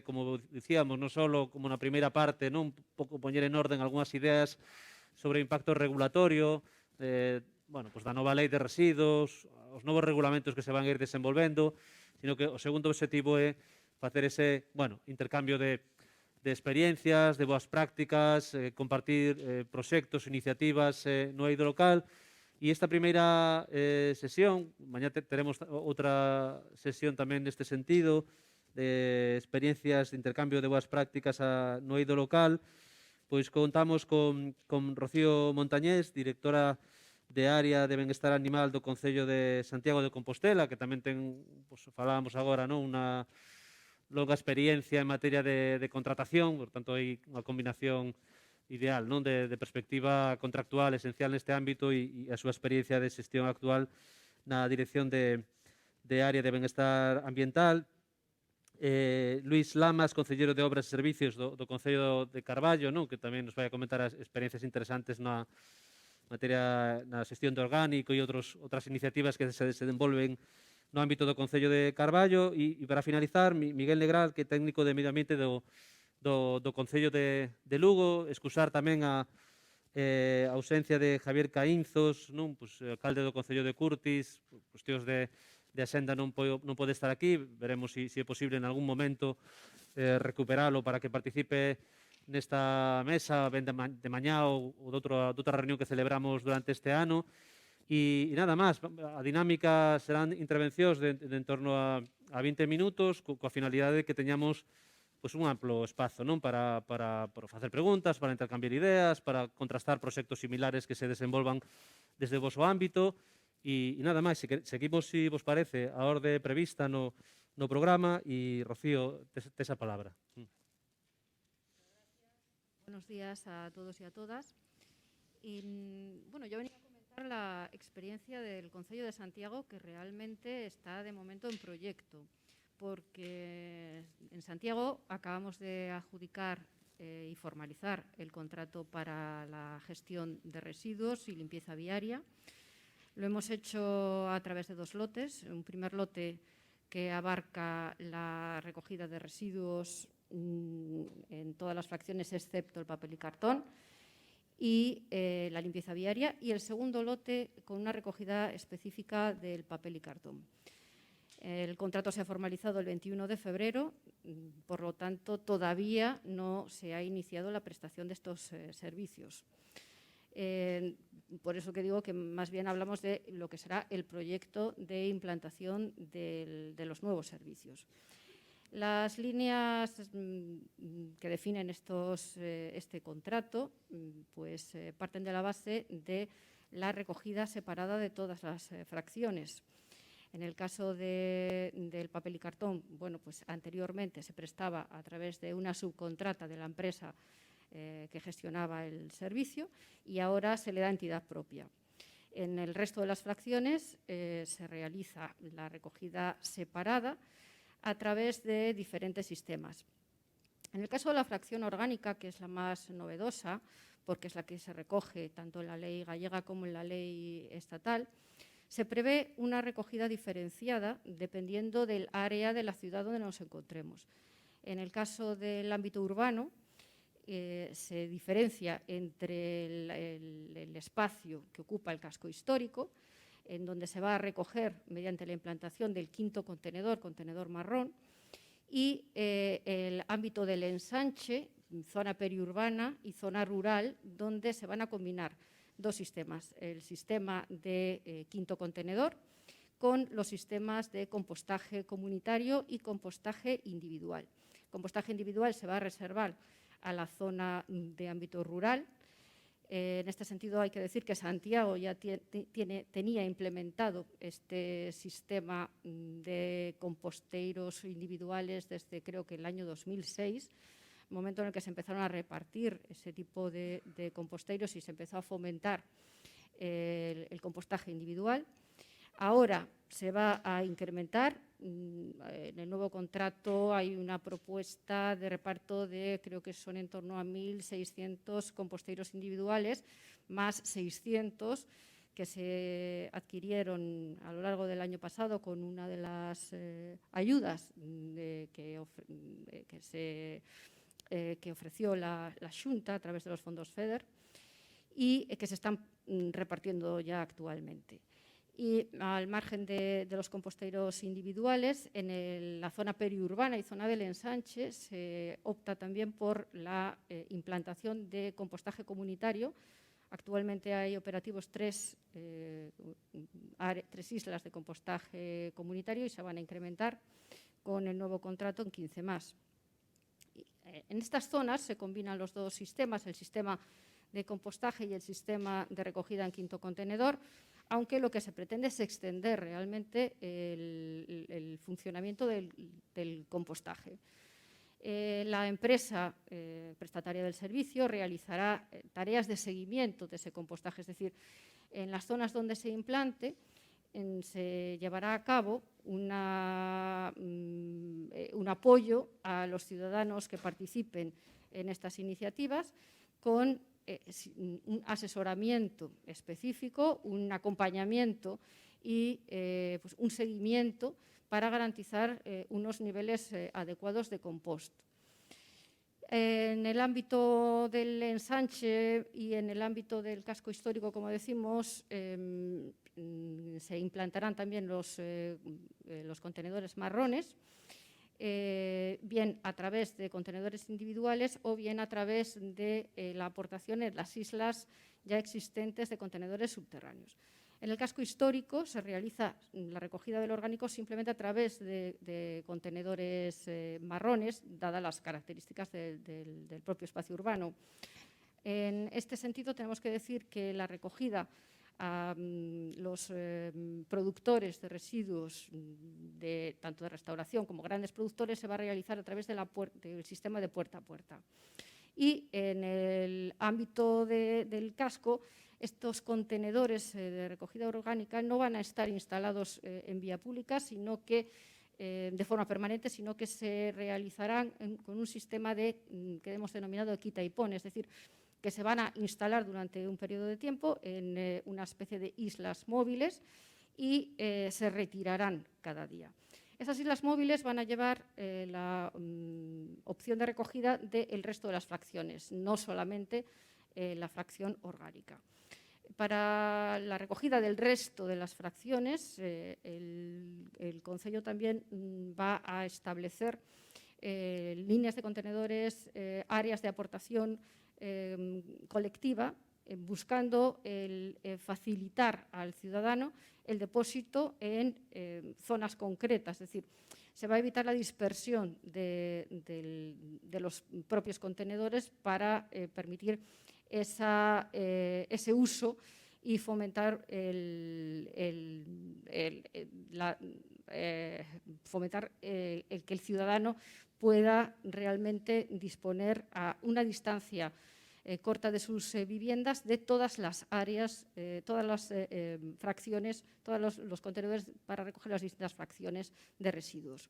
como dicíamos, non só como na primeira parte, non un pouco poñer en orden algunhas ideas sobre o impacto regulatorio, pues da nova lei de residuos, os novos regulamentos que se van a ir desenvolvendo, sino que o segundo obxectivo é facer ese intercambio de experiencias, de boas prácticas, compartir proxectos, iniciativas no eido local. E esta primeira sesión, mañá teremos outra sesión tamén neste sentido, de experiencias de intercambio de boas prácticas no eido local, pois contamos con Rocío Montañés, directora de Área de Benestar Animal do Concello de Santiago de Compostela, que tamén falábamos agora, non, unha longa experiencia en materia de contratación, por tanto, hai unha combinación ideal, non, de perspectiva contractual esencial neste ámbito e a súa experiencia de xestión actual na dirección de Área de Benestar Ambiental. Luís Lamas, concelleiro de Obras e Servicios do Concello de Carballo, non, que tamén nos vai a comentar as experiencias interesantes na materia na xestión de orgánico e outras iniciativas que se desenvolven no ámbito do Concello de Carballo. E para finalizar, Miguel Negral, que é técnico de Medio Ambiente do Concello de Lugo. Excusar tamén a ausencia de Javier Caínzos, non, alcalde do Concello de Curtis, cuestións de axenda non pode estar aquí. Veremos se é posible en algún momento recuperalo para que participe nesta mesa, ben de mañá ou doutra reunión que celebramos durante este ano. E nada máis, a dinámica serán intervencións de en torno a 20 minutos, coa finalidade de que teñamos un amplo espazo, non, para facer preguntas, para intercambiar ideas, para contrastar proxectos similares que se desenvolvan desde o voso ámbito. E nada máis, seguimos, se vos parece, a orde prevista no programa. E, Rocío, tes a palabra. Buenos días a todos y a todas. Yo venía a comentar la experiencia del Concello de Santiago, que realmente está de momento en proyecto, porque en Santiago acabamos de adjudicar y formalizar el contrato para la gestión de residuos y limpieza viaria. Lo hemos hecho a través de 2 lotes. Un primer lote que abarca la recogida de residuos en todas las fracciones excepto el papel y cartón, y la limpieza viaria, y el segundo lote con una recogida específica del papel y cartón. El contrato se ha formalizado el 21 de febrero, por lo tanto, todavía no se ha iniciado la prestación de estos servicios. Por eso que digo que más bien hablamos de lo que será el proyecto de implantación de los nuevos servicios. Las líneas que definen este contrato parten de la base de la recogida separada de todas las fracciones. En el caso del papel y cartón, anteriormente se prestaba a través de una subcontrata de la empresa que gestionaba el servicio, y ahora se le da entidad propia. En el resto de las fracciones se realiza la recogida separada a través de diferentes sistemas. En el caso de la fracción orgánica, que es la más novedosa, porque es la que se recoge tanto en la ley gallega como en la ley estatal, se prevé una recogida diferenciada dependiendo del área de la ciudad donde nos encontremos. En el caso del ámbito urbano, se diferencia entre el espacio que ocupa el casco histórico, en donde se va a recoger mediante la implantación del 5º contenedor marrón, y el ámbito del ensanche, zona periurbana y zona rural, donde se van a combinar 2 sistemas: el sistema de 5º contenedor con los sistemas de compostaje comunitario y compostaje individual. El compostaje individual se va a reservar a la zona de ámbito rural. En este sentido, hay que decir que Santiago ya tenía implementado este sistema de composteiros individuales desde, creo que el año 2006, momento en el que se empezaron a repartir ese tipo de composteiros y se empezó a fomentar el compostaje individual. Ahora se va a incrementar. En el nuevo contrato hay una propuesta de reparto de, creo que son en torno a 1.600 composteiros individuales, más 600 que que se adquirieron a lo largo del año pasado con una de las ayudas que ofreció la Xunta a través de los fondos FEDER y que se están repartiendo ya actualmente. Y al margen de los composteiros individuales, en la zona periurbana y zona del ensanche se opta también por la implantación de compostaje comunitario. Actualmente hay operativos tres islas de compostaje comunitario y se van a incrementar con el nuevo contrato en 15 más. En estas zonas se combinan los dos sistemas, el sistema de compostaje y el sistema de recogida en quinto contenedor, aunque lo que se pretende es extender realmente el funcionamiento del compostaje. La empresa prestataria del servicio realizará tareas de seguimiento de ese compostaje, es decir, en las zonas donde se implante se llevará a cabo un apoyo a los ciudadanos que participen en estas iniciativas con un asesoramiento específico, un acompañamiento y pues un seguimiento para garantizar unos niveles adecuados de compost. En el ámbito del ensanche y en el ámbito del casco histórico, como decimos, se implantarán también los contenedores marrones, bien a través de contenedores individuales o bien a través de la aportación en las islas ya existentes de contenedores subterráneos. En el casco histórico se realiza la recogida del orgánico simplemente a través de contenedores marrones, dadas las características del propio espacio urbano. En este sentido, tenemos que decir que la recogida a los productores de residuos, tanto de restauración como grandes productores, se va a realizar a través del sistema de puerta a puerta. Y en el ámbito del casco, estos contenedores de recogida orgánica no van a estar instalados en vía pública, sino que de forma permanente, sino que se realizarán con un sistema que hemos denominado quita y pon, es decir, que se van a instalar durante un periodo de tiempo en una especie de islas móviles y se retirarán cada día. Esas islas móviles van a llevar la opción de recogida del resto de las fracciones, no solamente la fracción orgánica. Para la recogida del resto de las fracciones, el Concello también va a establecer líneas de contenedores, áreas de aportación colectiva, buscando facilitar al ciudadano el depósito en zonas concretas, es decir, se va a evitar la dispersión de los propios contenedores para permitir ese uso y fomentar fomentar el que el ciudadano pueda realmente disponer a una distancia corta de sus viviendas de todas las áreas, todas las fracciones, todos los contenedores para recoger las distintas fracciones de residuos.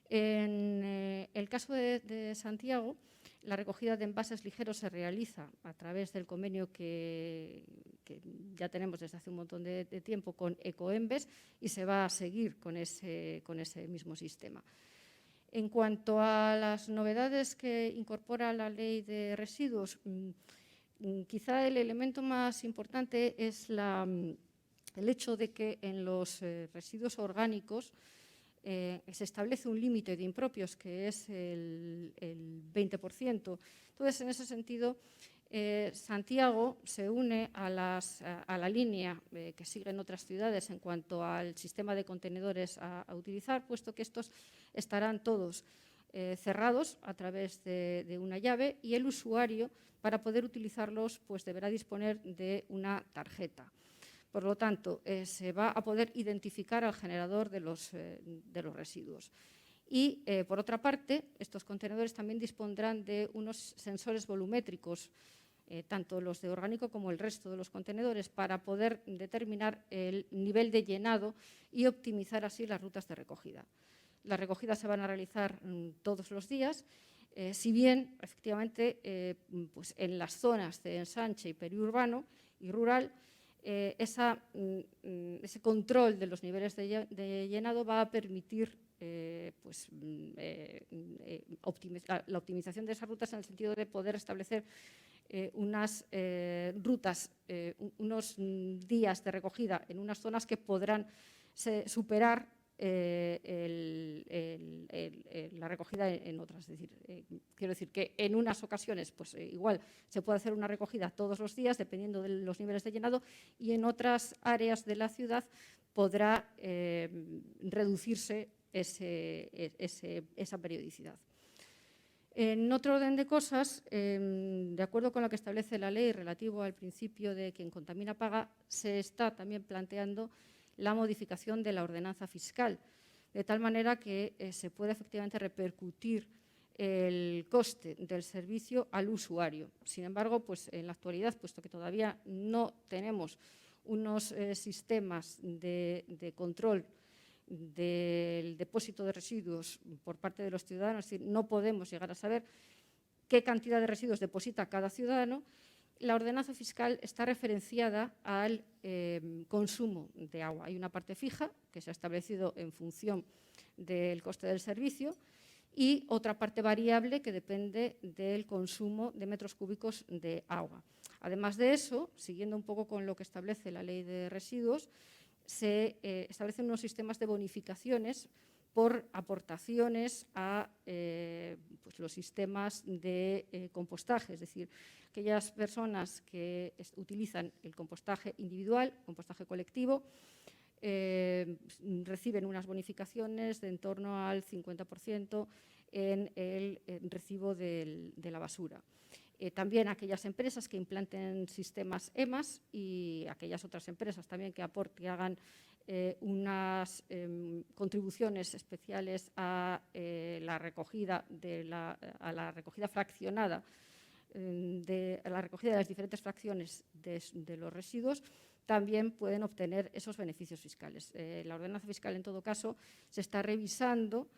En el caso de Santiago, la recogida de envases ligeros se realiza a través del convenio que ya tenemos desde hace un montón de tiempo con Ecoembes y se va a seguir con ese mismo sistema. En cuanto a las novedades que incorpora la Ley de Residuos, quizá el elemento más importante es el hecho de que en los residuos orgánicos se establece un límite de impropios que es el 20%. Entonces, en ese sentido, Santiago se une a la línea que siguen otras ciudades en cuanto al sistema de contenedores a utilizar, puesto que estos estarán todos cerrados a través de una llave y el usuario, para poder utilizarlos, pues deberá disponer de una tarjeta. Por lo tanto, se va a poder identificar al generador de los residuos. Y, por otra parte, estos contenedores también dispondrán de unos sensores volumétricos, tanto los de orgánico como el resto de los contenedores, para poder determinar el nivel de llenado y optimizar así las rutas de recogida. Las recogidas se van a realizar todos los días, si bien, efectivamente, pues en las zonas de ensanche y periurbano y rural, ese control de los niveles de llenado va a permitir la optimización de esas rutas, en el sentido de poder establecer unas rutas, unos días de recogida en unas zonas que podrán superar la recogida en otras. Es decir, quiero decir que en unas ocasiones pues igual se puede hacer una recogida todos los días dependiendo de los niveles de llenado, y en otras áreas de la ciudad podrá reducirse esa periodicidad. En otro orden de cosas, de acuerdo con lo que establece la ley relativo al principio de quien contamina paga, se está también planteando la modificación de la ordenanza fiscal, de tal manera que se pueda efectivamente repercutir el coste del servicio al usuario. Sin embargo, pues en la actualidad, puesto que todavía no tenemos unos sistemas de control del depósito de residuos por parte de los ciudadanos, es decir, no podemos llegar a saber qué cantidad de residuos deposita cada ciudadano, la ordenanza fiscal está referenciada al consumo de agua. Hay una parte fija que se ha establecido en función del coste del servicio y otra parte variable que depende del consumo de metros cúbicos de agua. Además de eso, siguiendo un poco con lo que establece la ley de residuos, se establecen unos sistemas de bonificaciones por aportaciones a pues los sistemas de compostaje, es decir, aquellas personas que utilizan el compostaje individual, compostaje colectivo, reciben unas bonificaciones de en torno al 50% en el recibo de la basura. También aquellas empresas que implanten sistemas EMAS y aquellas otras empresas también que hagan unas contribuciones especiales a la recogida fraccionada, a la recogida de las diferentes fracciones de los residuos, también pueden obtener esos beneficios fiscales. La ordenanza fiscal, en todo caso, se está revisando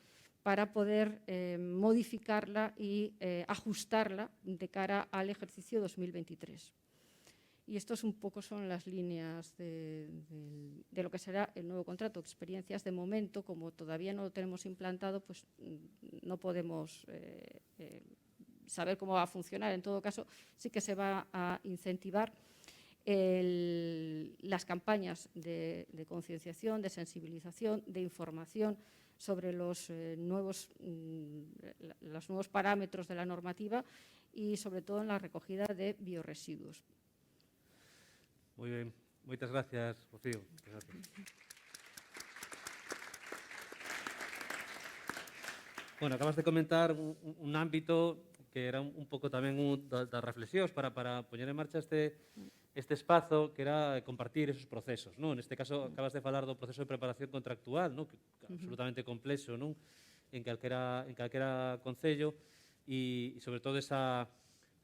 para poder modificarla y ajustarla de cara al ejercicio 2023. Y estos un poco son las líneas de lo que será el nuevo contrato. Experiencias de momento, como todavía no lo tenemos implantado, pues no podemos saber cómo va a funcionar. En todo caso, sí que se va a incentivar las campañas de concienciación, de sensibilización, de información sobre los nuevos parámetros de la normativa y sobre todo en la recogida de biorresiduos. Muy bien, muchas gracias, Rocío. Gracias. Bueno, acabas de comentar un ámbito que era un pouco tamén das reflexións para poñer en marcha este espazo, que era compartir esos procesos, non? Neste caso, acabas de falar do proceso de preparación contractual, non? Que é absolutamente complexo, non? En calquera concello, e sobre todo esa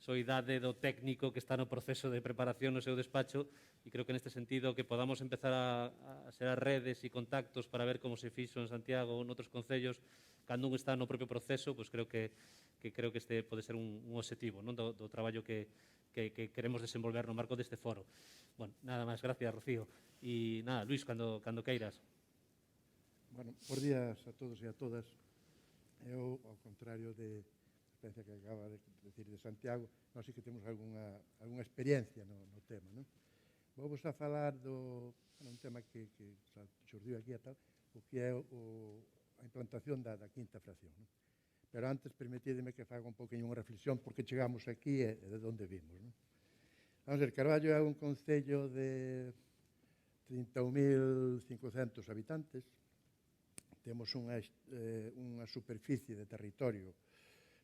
soidade do técnico que está no proceso de preparación no seu despacho, e creo que neste sentido que podamos empezar a xerar redes e contactos para ver como se fixo en Santiago ou noutros concellos cando un está no propio proceso, pois creo que este pode ser un obxectivo, non? Do traballo que queremos desenvolver no marco deste foro. Bueno, nada máis, gracias, Rocío. E nada, Luís, cando queiras. Bueno, por días a todos e a todas. Eu, ao contrario de experiencia que acaba de decir de Santiago, nós sí que temos algunha experiencia no tema, non? Vou vos a falar un tema que xurdiu aquí e tal, o que é a implantación da quinta fracción, non? Pero antes, permitídeme que faga un pouquinho unha reflexión porque chegamos aquí e de onde vimos, non? Vamos ver, Carballo é un concello de 31.500 habitantes, temos unha superficie de territorio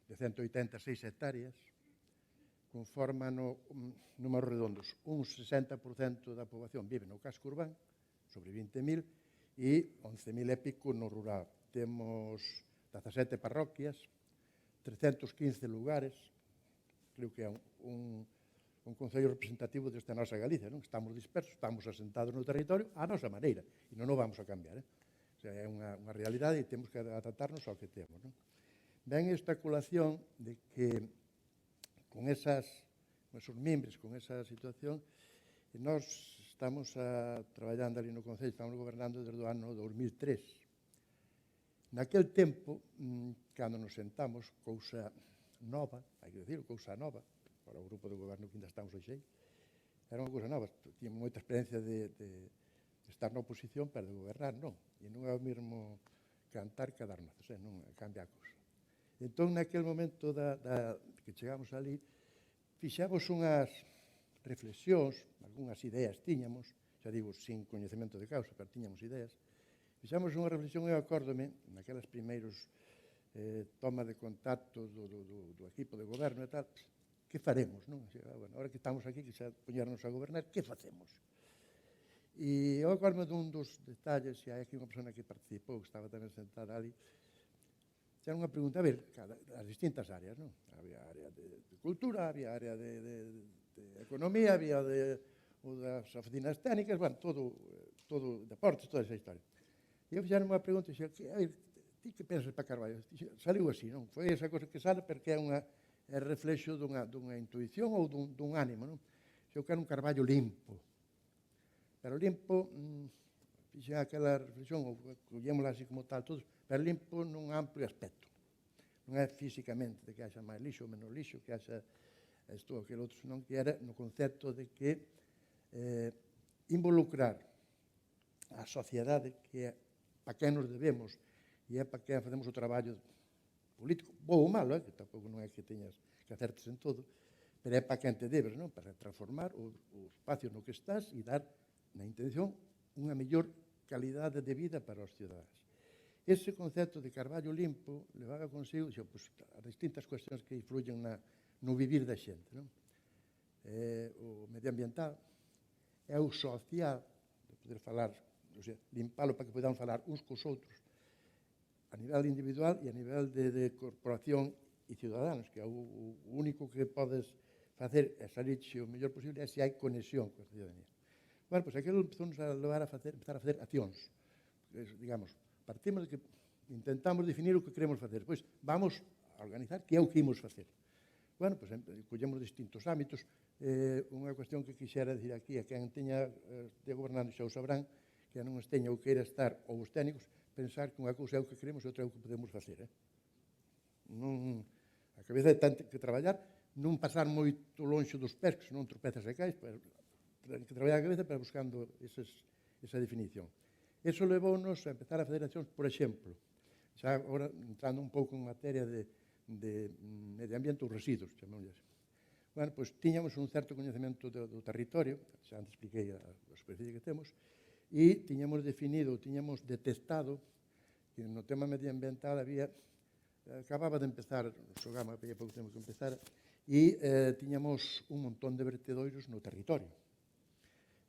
de 186 hectáreas, conforman números redondos, un 60% da poboación vive no casco urbán, sobre 20.000, e 11.000 e pico no rural. Temos 17 parroquias, 315 lugares, creo que é un concello representativo desta nosa Galicia, non? Estamos dispersos, estamos asentados no territorio á nosa maneira, e non o vamos a cambiar, O sea, é unha realidade e temos que adaptarnos ao que temos, non? Ven esta colación de que con esos mimbres, con esa situación, nós estamos traballando ali no Concello, estamos gobernando desde o ano 2003. Naquel tempo, cando nos sentamos, cousa nova, hai que dicir, cousa nova, para o grupo de goberno que ainda estamos hoxe, era unha cousa nova. Tiñamos moita experiencia de estar na oposición, pero de gobernar non. E non é o mesmo cantar que dar nozos, non cambia a cousa. Entón, naquel momento que chegamos ali, fixamos unhas reflexións, algunhas ideas tiñamos, xa digo, sin coñecemento de causa, pero tiñamos ideas. Fixamos unha reflexión, eu acórdome, naquelas primeiros toma de contacto do equipo de goberno e tal, que faremos, non? Bueno, ahora que estamos aquí, que xa poñernos a gobernar, que facemos? E eu acórdome dun dos detalles, e hai aquí unha persona que participou, que estaba tamén sentada ali, era unha pregunta, a ver, as distintas áreas, non? Había área de cultura, había área de economía, había das oficinas técnicas, bueno, todo deportes, toda esa historia. E eu fixaron unha pregunta e dixo, a ver, ti que pensas para Carballo? Saliu así, non? Foi esa cosa que sale porque é reflexo dunha intuición ou dun ánimo, non? Eu quero un Carballo limpo. Pero limpo, fixen aquela reflexión, ou collémola así como tal, todos, pero limpo nun amplio aspecto. Non é físicamente de que haxa máis lixo ou menos lixo, que haxa isto ou aquel outro, senón que era no concepto de que involucrar a sociedade, que é para quen nos debemos e é para quen facemos o traballo político, bo ou malo, que tampouco non é que teñas que acertes en todo, pero é para quen te debes, non? Para transformar o espacio no que estás e dar, na intención, unha mellor calidade de vida para os cidadáns. Ese concepto de Carballo limpo levaba consigo as distintas cuestións que influyen no vivir da xente, non? O medioambiental, é o social, de poder falar, limpalo para que podamos falar uns cos outros, a nivel individual e a nivel de corporación e ciudadanos, que é o único que podes facer é salirche o mellor posible é se hai conexión coa ciudadanía. Bueno, pois aquilo empezou a levar a empezar a facer accións. Digamos, partimos de que intentamos definir o que queremos facer. Pois vamos a organizar que é o que imos facer. Bueno, pois collemos distintos ámbitos. Unha cuestión que quixera dicir aquí, a quen teña de gobernando xa o sabrán, que non os teña ou queira estar, ou os técnicos, pensar que unha cousa é o que queremos e outra é o que podemos facer. Non, a cabeza é tanto que traballar, non pasar moito lonxe dos pés, que senón tropezas e caes, pero que traballar a cabeza para buscando esa definición. Eso levounos a empezar a fazer accións, por exemplo, xa agora entrando un pouco en materia de medio ambiente ou residuos, chamámoslle así. Bueno, pois tiñamos un certo coñecemento do territorio, xa antes expliquei a superficie que temos, e tiñamos definido, tiñamos detectado que no tema medioambiental acababa de empezar o programa, había pouco tempo que empezara, e tiñamos un montón de vertedoiros no territorio.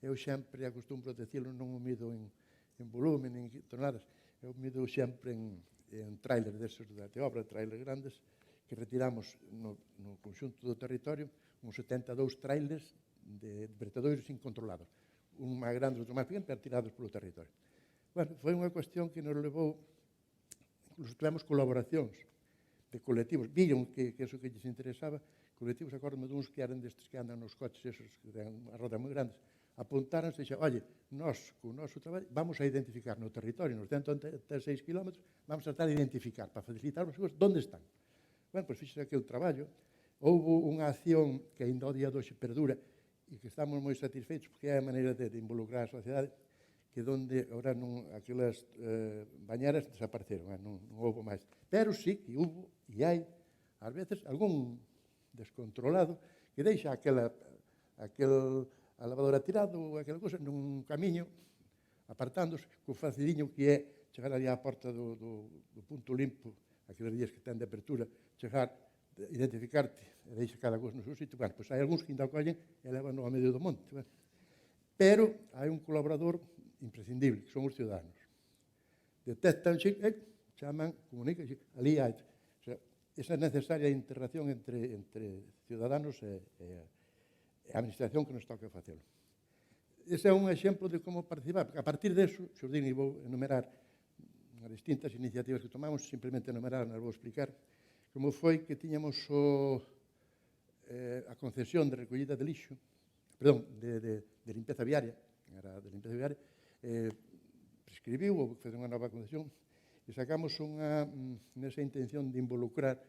Eu sempre acostumbro a decirlo, non o mido en volumen, en toneladas, eu mido sempre en trailers desos de obra, trailers grandes, que retiramos no conxunto do territorio uns 72 trailers de vertedoiros incontrolados. Un máis grande, outro máis pequeno, pero tirados polo territorio. Bueno, foi unha cuestión que nos levou, incluso tivemos colaboracións de colectivos, viron que eso que lles interesaba, colectivos, acórdome duns que eran destes que andan nos coches, esos que ten unha roda moi grandes, apuntáronse e dixen, oye, nós, con o noso traballo, vamos a identificar no territorio, nos 136 km, vamos a tratar de identificar, para facilitar as cousas, onde están. Bueno, pois fixo aquele traballo, houve unha acción que ainda o día de hoxe perdura, e que estamos moi satisfeitos, porque é a maneira de involucrar a sociedade, que donde agora aquelas bañeras desapareceron, non houve máis. Pero sí que houve, e hai, ás veces, algún descontrolado que deixa aquel a lavadora tirado ou aquela cousa nun camiño, apartándose, co faciliño que é chegar ali á porta do punto limpo, aqueles días que ten de apertura, chegar, identificarte, e deixa cada cousa no seu sitio. Bueno, pois hai algúns que ainda o collen e levan ao medio do monte. Pero hai un colaborador imprescindible, que son os ciudadanos. Detectan, chaman, comunican, ali hai. O sea, esa necesaria interacción entre ciudadanos e a administración que nos toca facelo. Ese é un exemplo de como participar. A partir deso, Xordín, e vou enumerar as distintas iniciativas que tomamos, simplemente enumerar, non vou explicar, como foi que tiñamos a concesión de recollida de lixo, perdón, de limpeza viaria, en era de limpieza viaria, prescribiu ou fez unha nova concesión e sacamos nesa intención de involucrar,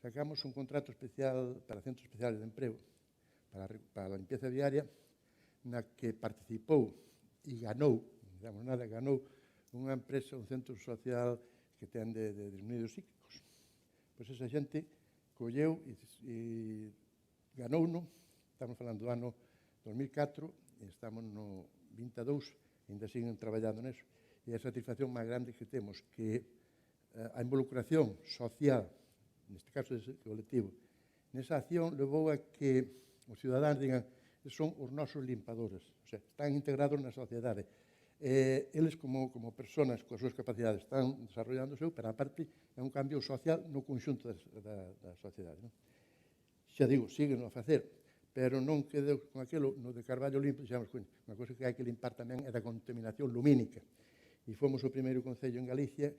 sacamos un contrato especial para centros especiales de emprego para a limpieza viaria na que participou e ganou, digamos nada, ganou unha empresa, un centro social que ten de desnudos psíquicos. Pois esa xente colleu e ganou-no, estamos falando do ano 2004, e estamos no 22, e ainda siguen traballando neso. E a satisfacción máis grande que temos que a involucración social, neste caso dese colectivo, nesa acción levou a que os cidadáns digan que son os nosos limpadores, o sea, están integrados na sociedade. Eles, como personas coas súas capacidades, están desarrollando o seu, pero aparte é un cambio social no conxunto da sociedade. Non? Xa digo, siguen a facer, pero non quedou con aquilo, no de Carballo limpo, dixemos, unha cosa que hai que limpar tamén é da contaminación lumínica. E fomos o primeiro concello en Galicia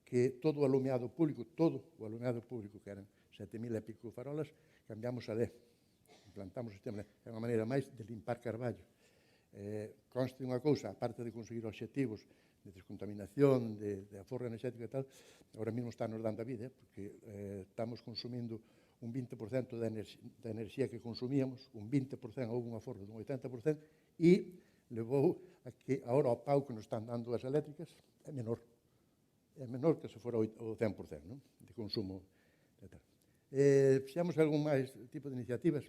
que todo o alumeado público, que eran 7.000 e pico farolas, cambiamos a LED. Implantamos o sistema LED. É unha maneira máis de limpar Carballo. Conste unha cousa, aparte de conseguir obxectivos de descontaminación, de aforro enerxético e tal, agora mesmo está nos dando a vida, porque estamos consumindo un 20% da enerxía que consumíamos, un 20%, houve un aforro dun 80%, e levou a que agora o pau que nos están dando as eléctricas é menor. É menor que se fora o 100%, non? De consumo. Fixamos algún máis tipo de iniciativas.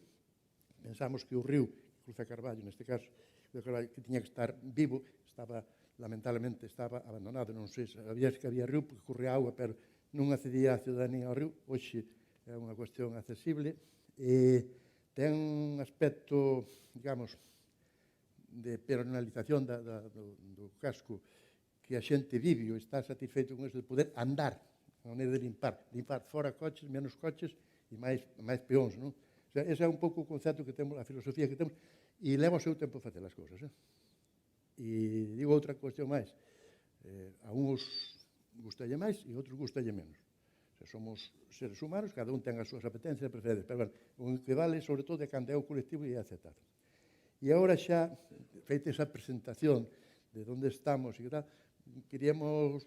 Pensamos que o río, que cruza Carballo, neste caso, que tiña que estar vivo, lamentablemente estaba abandonado, non sei, sabías que había río porque corría agua, pero non accedía a ciudadanía ao río. Hoxe é unha cuestión accesible e ten un aspecto, digamos, de penalización do casco que a xente vive ou está satisfeito con eso de poder andar, a maneira de limpar fora coches, menos coches e máis peóns, non? O sea, ese é un pouco o concepto que temos, a filosofía que temos, e leva o seu tempo a facer as cousas. E digo outra cuestión máis, a uns gustalle máis e a outros gustalle menos. O sea, somos seres humanos, cada un ten as súas apetencias e preferencias, pero o que vale, sobre todo, é cando é o colectivo e é aceptado. E agora xa, feita esa presentación de onde estamos e que tal, queríamos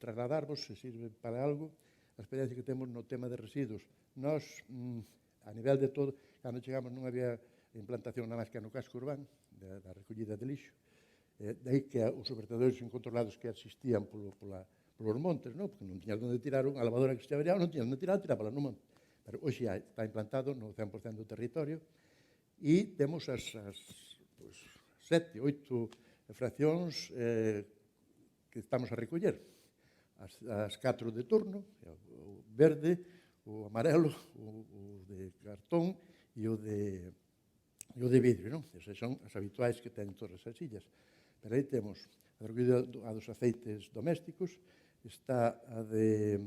trasladarvos, se sirve para algo, a experiencia que temos no tema de residuos. Nós, a nivel de todo, cando chegamos non había implantación nada máis que no casco urbano, da recollida de lixo, daí que os vertedores incontrolados que existían polos montes, non? Porque non tiñan onde tirar a lavadora que se averiaba, non tiñan onde tirar no monte. Pero hoxe está implantado no 100% do territorio e temos as 7, 8 fraccións que estamos a recoller. As 4 de turno, o verde, o amarelo, o de cartón e o de vidro, non? Esas son as habituais que teñen todas as illas. Pero aí temos a recollida dos aceites domésticos, está a de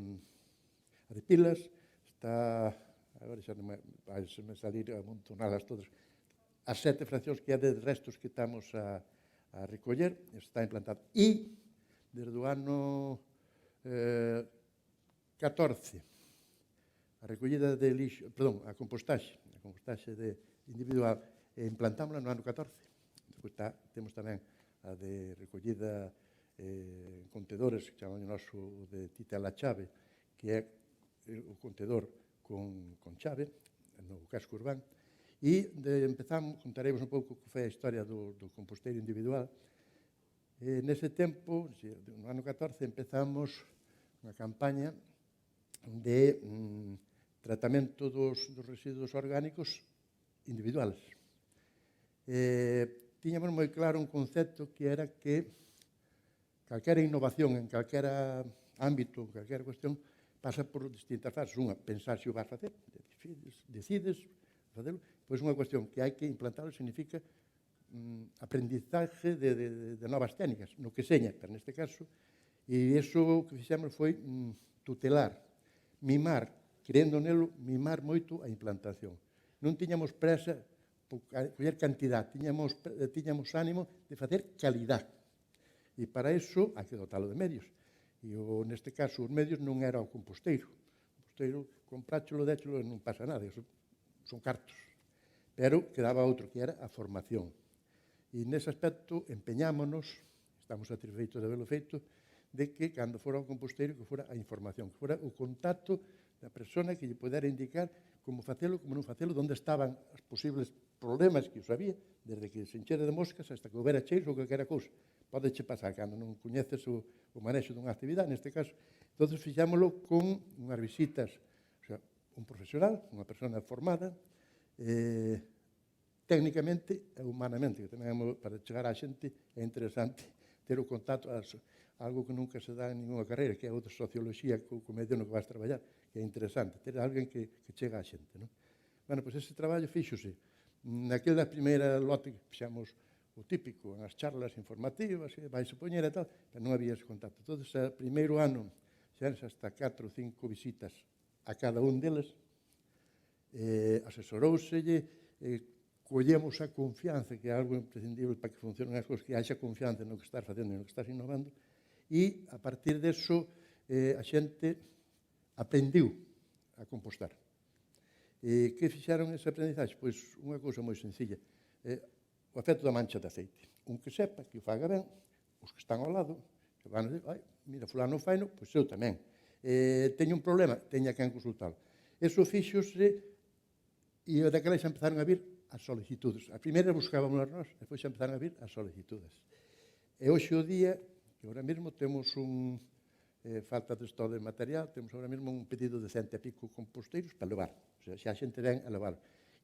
pilas, está, agora xa non se me salir a amontonalas todas, as 7 fraccións que é de restos que estamos a recoller, está implantado. E, desde o ano 14, a recollida de lixo, perdón, a compostaxe individual, implantámola no ano 14. Depois temos tamén a de recollida en contedores, que chamamos o noso de Tita la Chave, que é o contedor con chave, no casco urbano. E empezamos, contaremos un pouco que foi a historia do composteiro individual. Nese tempo, no ano 14, empezamos unha campaña de tratamento dos residuos orgánicos individuales. Tiñamos moi claro un concepto que era que calquera innovación en calquera ámbito, calquera cuestión, pasa por distintas fases. Unha, pensar se o vas facer, decides facelo, pois unha cuestión que hai que implantarlo significa aprendizaje de novas técnicas, no que seña, pero neste caso, e iso que fixemos foi tutelar, mimar, querendo nelo, mimar moito a implantación. Non tiñamos presa por coller cantidad, tiñamos ánimo de facer calidad. E para iso hai que dotalo de medios. E neste caso os medios non era o composteiro. O composteiro, compráchelo, déchelo e non pasa nada, son cartos. Pero quedaba outro que era a formación. E nese aspecto empeñámonos, estamos satisfeitos de haberlo feito, de que cando fora o composteiro que fora a información, que fora o contacto da persona que lle pudera indicar como facelo, como non facelo, onde estaban os posibles problemas que os había, desde que se enchera de moscas hasta que houbera cheiros ou calquera cousa. Podeche pasar cando non coñeces o manexo dunha actividade, neste caso. Entón, fixámoslo con unhas visitas, o sea, un profesional, unha persona formada, técnicamente e humanamente, que tenemos para chegar á xente, é interesante ter o contacto, algo que nunca se dá en ninguna carreira, que é outra socioloxía co medio no que vas traballar, que é interesante, ter alguén que chega á xente. Non? Bueno, pois ese traballo fíxose. Naquela primeira lote que fixamos o típico, nas charlas informativas, que vais a poñer e tal, pero non había ese contacto. Entón, o primeiro ano, xerse hasta 4 ou 5 visitas a cada un deles, asesoróuselle, collemos a confianza, que é algo imprescindible para que funcionen as cousas, que haxa confianza no que estás facendo e no que estás innovando, e a partir deso a xente aprendiu a compostar. Que fixeron ese aprendizaxe? Pois unha cousa moi sencilla, o efecto da mancha de aceite. Un que sepa, que o faga ben, os que están ao lado, que van a dizer, mira, fulano faino, pois eu tamén. Teño un problema, teña quen consultalo. Eso fixose, e daquela xa empezaron a vir as solicitudes. A primeira buscábamos nós, depois xa empezaron a vir as solicitudes. E hoxe o día, que ahora mesmo temos falta de esto de material, temos ahora mesmo un pedido de 100 e pico composteiros para levar. O sea, xa a xente ven a levar.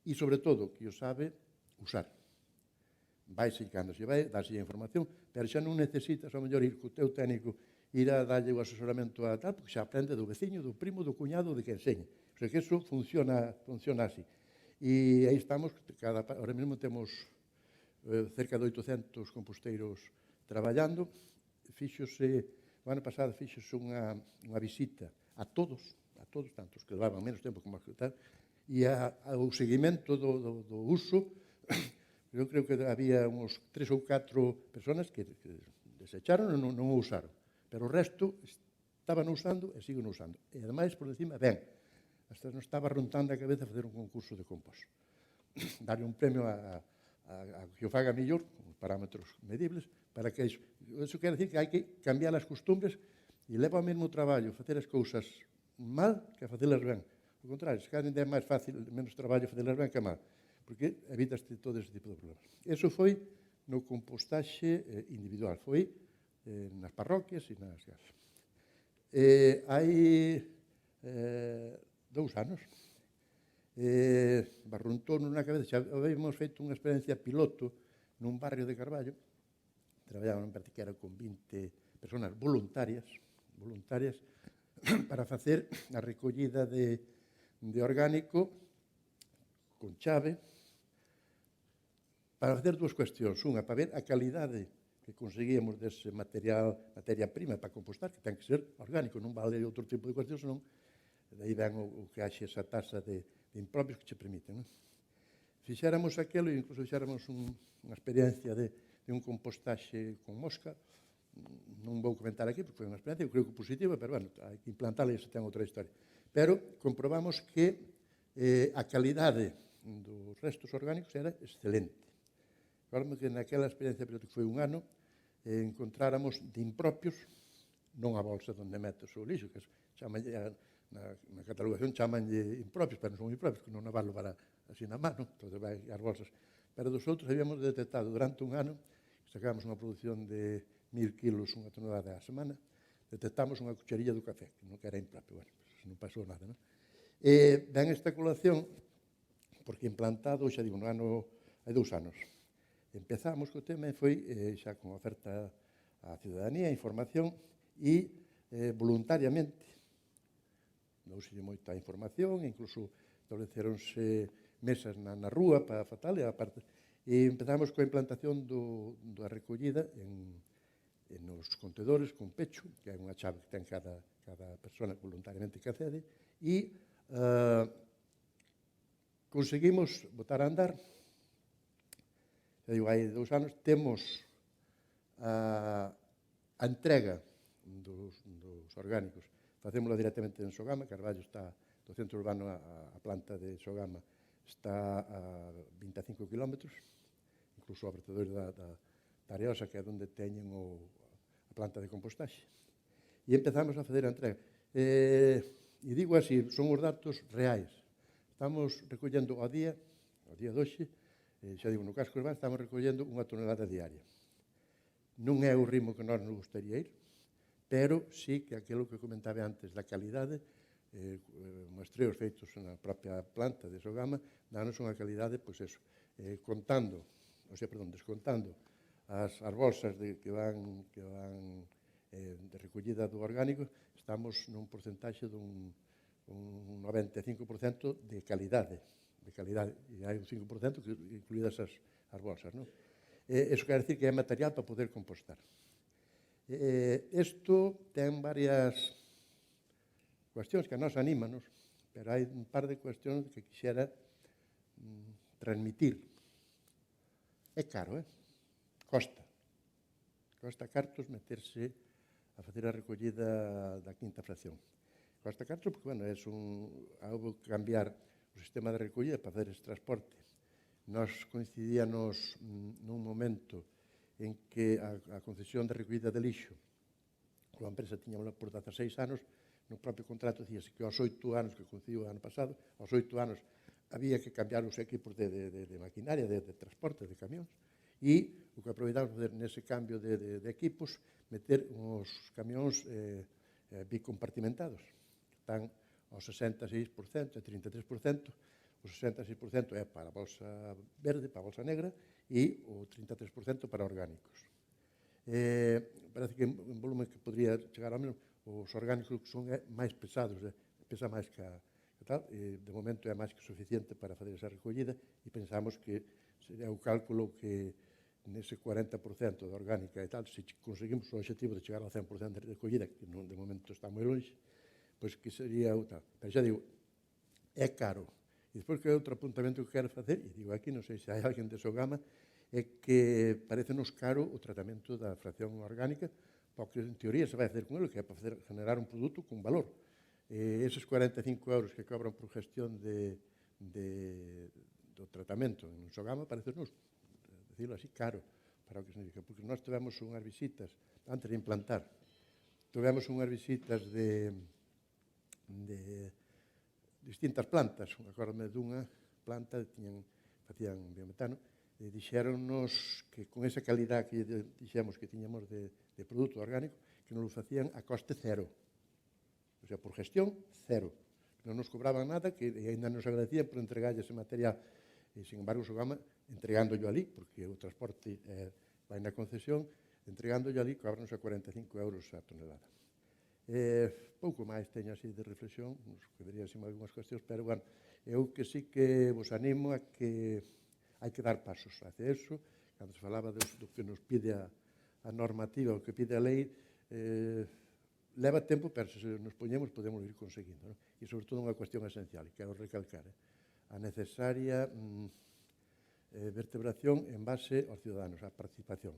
E, sobre todo, que o sabe usar. Vaise cando se vai, darse a información, pero xa non necesitas, ao mellor, ir co teu técnico, ir a darlle o asesoramento a tal, porque xa aprende do veciño, do primo, do cuñado, de que enseñe. O sea, que eso funciona así. E aí estamos, ahora mesmo temos cerca de 800 composteiros traballando. O ano pasado fixose unha visita a todos, tanto os que levaban menos tempo como os que tal, e o seguimento do uso, eu creo que había uns 3 ou 4 personas que desecharon e non o usaron, pero o resto estaban usando e siguen usando. E, ademais, por encima, ben, hasta nos estaba rontando a cabeza facer un concurso de compost. Darle un premio a que o faga mellor, con parámetros medibles, para que iso quer decir que hai que cambiar as costumbres e leva o mesmo traballo facer as cousas mal que facelas ben. Ao contrario, se cada é máis fácil, menos traballo facelas ben que mal, porque evitaste todo ese tipo de problemas. Eso foi no compostaxe individual, foi nas parroquias e nas casas. Hai 2 anos, barruntou nunha cabeza, xa habíamos feito unha experiencia piloto nun barrio de Carballo, traballaban en particular con 20 personas voluntarias para facer a recollida de orgánico con chave, para facer 2 cuestións. Unha, para ver a calidade que conseguíamos dese materia prima para compostar, que ten que ser orgánico, non vale outro tipo de cuestións, senón daí ven o que haxe esa tasa de impropios que che permiten. Fixéramos aquilo e incluso fixéramos unha experiencia de un compostaxe con mosca. Non vou comentar aquí, porque foi unha experiencia, eu creo que positiva, pero, bueno, hai que implantala e iso ten outra historia. Pero comprobamos que a calidade dos restos orgánicos era excelente. Acordo que naquela experiencia, que foi un ano, encontráramos de impropios, non a bolsa onde metes o lixo, que na catalogación chamanlle impropios, pero non son impropios, que non a vas levar así na mano, entón vai as bolsas. Pero dos outros habíamos detectado durante un ano, sacábamos unha produción de 1000 kilos, unha tonelada a semana, detectamos unha cucharilla do café, que non era impropio, bueno, pues non pasou nada, non? Ben esta colación, porque implantado, xa digo, no ano, hai 2 anos, empezamos co tema e foi xa con oferta á ciudadanía, información e voluntariamente, douselle moita información, incluso estableceronse mesas na rúa para fatal, e empezamos coa implantación da recollida nos contedores con pecho, que é unha chave que ten cada persona voluntariamente que accede, e conseguimos botar a andar. Hai 2 anos temos a entrega dos orgánicos. Facémoslo directamente en Sogama, Carballo está do centro urbano, a planta de Sogama está a 25 kilómetros, incluso o vertedor da Areosa, que é onde teñen a planta de compostaxe. E empezamos a fazer a entrega. E digo así, son os datos reais. Estamos recollendo ao día de hoxe, xa digo, no casco urbano, estamos recollendo 1 tonelada diaria. Non é o ritmo que nós nos gustaría ir, pero sí que aquilo que comentaba antes da calidade, muestreos feitos na propia planta de Sogama, danos unha calidade, pois eso, descontando as bolsas que van de recollida do orgánico, estamos nun porcentaxe dun 95% de calidade, e hai un 5% incluídas as bolsas, non? Eso quer decir que é material para poder compostar. Isto ten varias cuestións que a nos anímanos, pero hai un par de cuestións que quixera transmitir. É caro, Costa cartos meterse a facer a recollida da quinta fracción. Costa cartos porque, bueno, houve que cambiar o sistema de recollida para fazer ese transporte. Nos coincidíanos nun momento en que a concesión de recollida de lixo coa empresa tiñamos por 16 anos, no propio contrato dicíase que aos 8 anos que coincidiu o ano pasado, aos 8 anos había que cambiar os equipos de maquinaria, de transporte, de camións, e o que aproveitamos fazer nese cambio de equipos, meter os camións bicompartimentados, que están ao 66% e 33%, o 66% é para a bolsa verde, para a bolsa negra, e o 33% para orgánicos. Parece que en volumen que podría chegar ao menos, os orgánicos son máis pesados, pesa máis que tal, e de momento é máis que suficiente para fazer esa recollida, e pensamos que sería o cálculo que nese 40% de orgánica e tal, se conseguimos o objetivo de chegar ao 100% de recollida, que de momento está moi longe, pois que sería o tal. Pero xa digo, é caro. E despois que é outro apuntamento que quero facer, e digo aquí, non sei se hai alguén de Sogama, é que parece-nos caro o tratamento da fracción orgánica, porque en teoría se vai facer con ele, que é para generar un produto con valor. Eses 45 euros que cobran por gestión do tratamento en Sogama parece-nos, decirlo así, caro para o que significa, porque nós tivemos unhas visitas, antes de implantar, tivemos unhas visitas de distintas plantas. Acórdame dunha planta facían biometano e dixéronnos que con esa calidad que dixemos que tiñamos de produto orgánico, que nos lo facían a coste cero. O sea, por gestión, cero. Non nos cobraban nada, que ainda nos agradecían por entregarlle ese material. E, sin embargo, Sogama, entregándollo ali, porque o transporte vai na concesión, entregándollo ali, cóbranos a 45 euros a tonelada. Pouco máis teño así de reflexión, nos quedaría así algunhas cuestións, pero, bueno, eu que sí que vos animo a que hai que dar pasos hacia eso. Cando se falaba do que nos pide a normativa, o que pide a lei, leva tempo, pero se nos poñemos podemos ir conseguindo, non? E, sobre todo, unha cuestión esencial, que quero recalcar, a necesaria vertebración en base aos ciudadanos, a participación.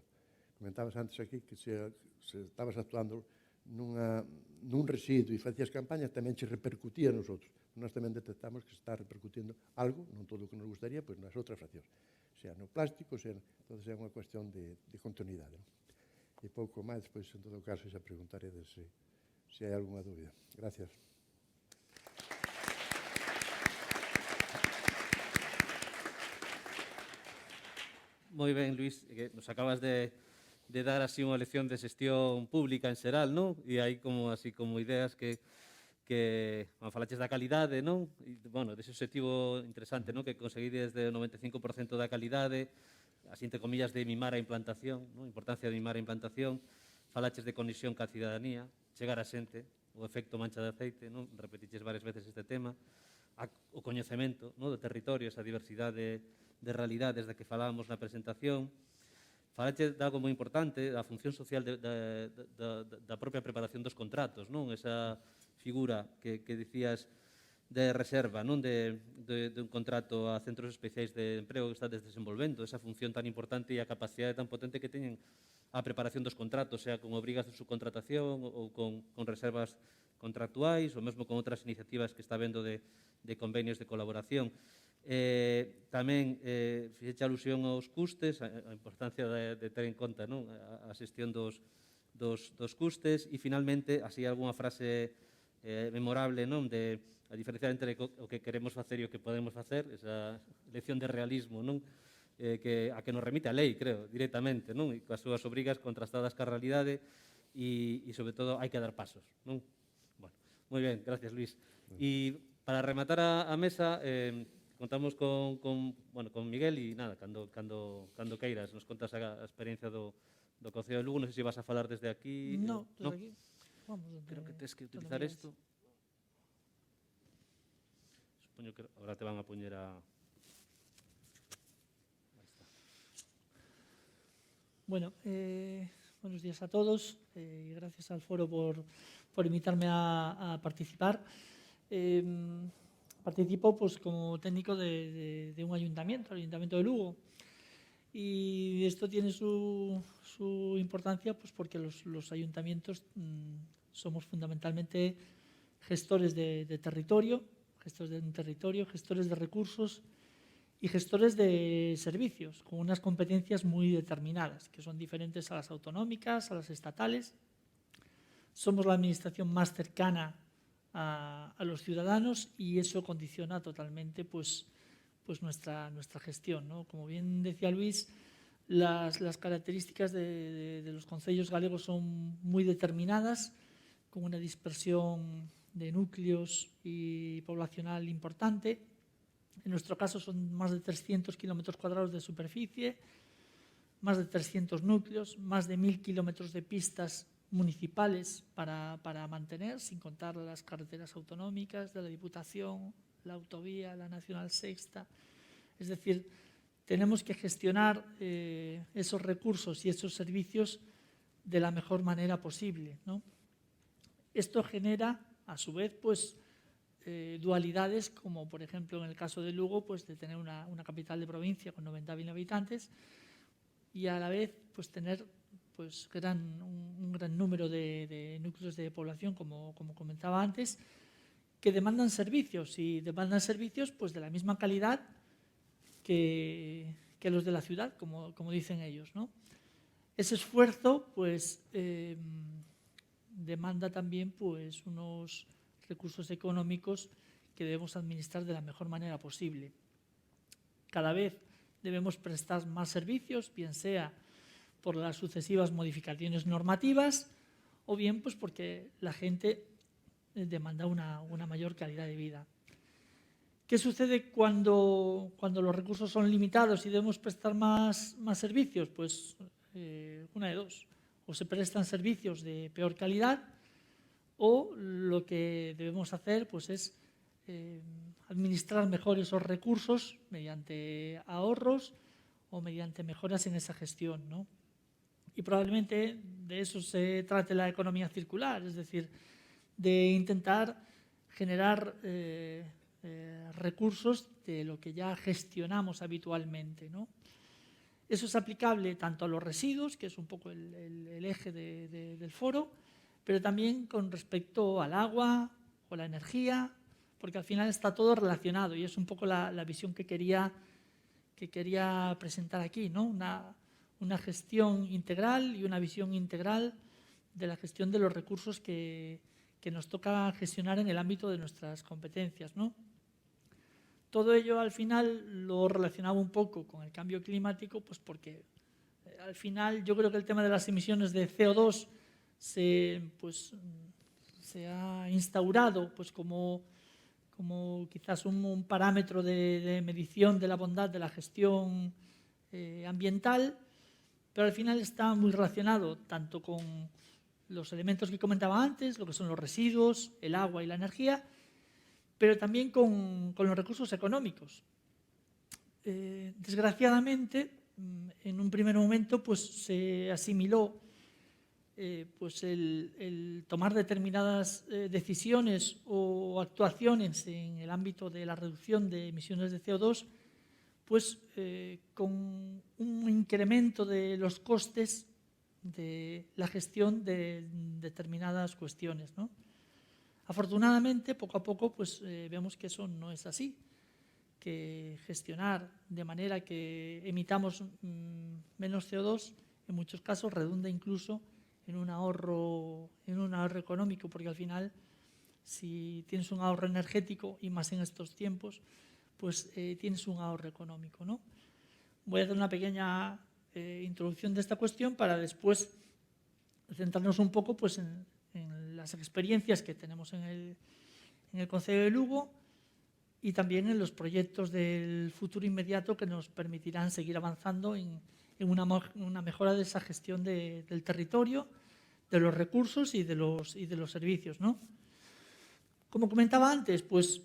Comentabas antes aquí que se estabas actuando nun residuo e facías campañas, tamén se repercutía nos outros. Nós tamén detectamos que se está repercutindo algo, non todo o que nos gustaría, pois nas outras fraccións. Sea no plástico, entonces é unha cuestión de continuidade. E pouco máis, pois, en todo caso, xa preguntaré se hai alguna dúbida. Gracias. Moi ben, Luís, que nos acabas de dar así unha lección de xestión pública en xeral, non? E hai como ideas que falaches da calidade, non? E, bueno, dese objetivo interesante, non? Que conseguides desde o 95% da calidade, así entre comillas de mimar a implantación, non? Importancia de mimar a implantación, falaches de conexión ca cidadanía, chegar a xente, o efecto mancha de aceite, non? Repetiches varias veces este tema, o coñecemento, non? Do territorio, esa diversidade de realidades da que falábamos na presentación. Falache de algo moi importante, da función social da propia preparación dos contratos, non? Esa figura que dicías de reserva, non? De un contrato a centros especiais de emprego que está desenvolvendo, esa función tan importante e a capacidade tan potente que teñen a preparación dos contratos, sea con obrigas de subcontratación ou con reservas contractuais, ou mesmo con outras iniciativas que está vendo de convenios de colaboración. Tamén fixeche alusión aos custes, a importancia de ter en conta, non, a xestión dos custes, e finalmente, así algunha frase memorable, non, de a diferencia entre o que queremos facer e o que podemos facer, esa lección de realismo, non, a que nos remite a lei, creo, directamente, non, e coas súas obrigas contrastadas ca realidade e sobre todo, hai que dar pasos, non? Bueno, moi ben, gracias, Luis. E para rematar a mesa, contamos con Miguel e nada, cando queiras, nos contas a experiencia do Concello de Lugo. Non sei se vas a falar desde aquí. No, desde aquí. Vamos, Creo que tens que utilizar isto. Supoño que ahora te van a poñer a... Bueno, buenos días a todos y gracias al foro por invitarme a participar. Participo pues, como técnico de un ayuntamiento, el Ayuntamiento de Lugo. Y esto tiene su importancia pues, porque los ayuntamientos somos fundamentalmente gestores de territorio, gestores de recursos y gestores de servicios, con unas competencias muy determinadas, que son diferentes a las autonómicas, a las estatales. Somos la administración más cercana a los ciudadanos y eso condiciona totalmente pues nuestra gestión, ¿no? Como bien decía Luis, las características de los concellos galegos son muy determinadas, con una dispersión de núcleos y poblacional importante. En nuestro caso son más de 300 kilómetros cuadrados de superficie, más de 300 núcleos, más de 1.000 kilómetros de pistas municipales para mantener, sin contar las carreteras autonómicas de la Diputación, la autovía, la Nacional Sexta. Es decir, tenemos que gestionar esos recursos y esos servicios de la mejor manera posible, ¿no? Esto genera, a su vez, pues, dualidades, como por ejemplo en el caso de Lugo, pues de tener una capital de provincia con 90.000 habitantes y a la vez pues tener pues, un gran número de núcleos de población, como comentaba antes, que demandan servicios y demandan servicios pues, de la misma calidad que los de la ciudad, como dicen ellos, ¿no? Ese esfuerzo pues, demanda también pues, unos recursos económicos que debemos administrar de la mejor manera posible. Cada vez debemos prestar más servicios, bien sea por las sucesivas modificaciones normativas o bien pues porque la gente demanda una mayor calidad de vida. ¿Qué sucede cuando los recursos son limitados y debemos prestar más servicios? Pues una de dos. O se prestan servicios de peor calidad o lo que debemos hacer pues, es administrar mejor esos recursos mediante ahorros o mediante mejoras en esa gestión, ¿no? Y probablemente de eso se trate la economía circular, es decir, de intentar generar recursos de lo que ya gestionamos habitualmente, ¿no? Eso es aplicable tanto a los residuos, que es un poco el eje del foro, pero también con respecto al agua o la energía, porque al final está todo relacionado y es un poco la visión que quería presentar aquí, ¿no? Una gestión integral y una visión integral de la gestión de los recursos que nos toca gestionar en el ámbito de nuestras competencias, ¿no? Todo ello al final lo relacionaba un poco con el cambio climático, pues porque al final yo creo que el tema de las emisiones de CO2 se ha instaurado pues como quizás un parámetro de medición de la bondad de la gestión ambiental, pero al final está muy relacionado tanto con los elementos que comentaba antes, lo que son los residuos, el agua y la energía, pero también con los recursos económicos. Desgraciadamente, en un primer momento pues, se asimiló pues el tomar determinadas decisiones o actuaciones en el ámbito de la reducción de emisiones de CO2 pues, con un incremento de los costes de la gestión de determinadas cuestiones, ¿no? Afortunadamente, poco a poco, pues, vemos que eso no es así, que gestionar de manera que emitamos menos CO2, en muchos casos redunda incluso en un ahorro económico, porque al final, si tienes un ahorro energético, y más en estos tiempos, pues tienes un ahorro económico, ¿no? Voy a hacer una pequeña introducción de esta cuestión para después centrarnos un poco pues, en las experiencias que tenemos en el Concello de Lugo y también en los proyectos del futuro inmediato que nos permitirán seguir avanzando en una mejora de esa gestión del territorio, de los recursos y de los servicios, ¿no? Como comentaba antes, pues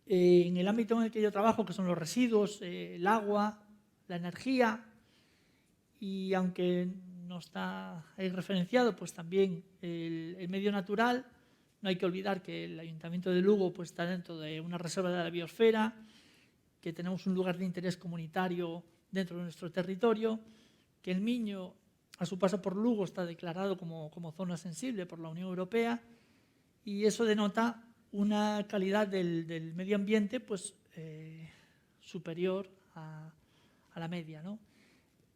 en el ámbito en el que yo trabajo, que son los residuos, el agua, la energía, y aunque no está ahí referenciado, pues también el medio natural. No hay que olvidar que el Ayuntamiento de Lugo pues, está dentro de una reserva de la biosfera, que tenemos un lugar de interés comunitario dentro de nuestro territorio, que el Miño, a su paso por Lugo, está declarado como zona sensible por la Unión Europea, y eso denota una calidad del medio ambiente pues, superior a la media, ¿no?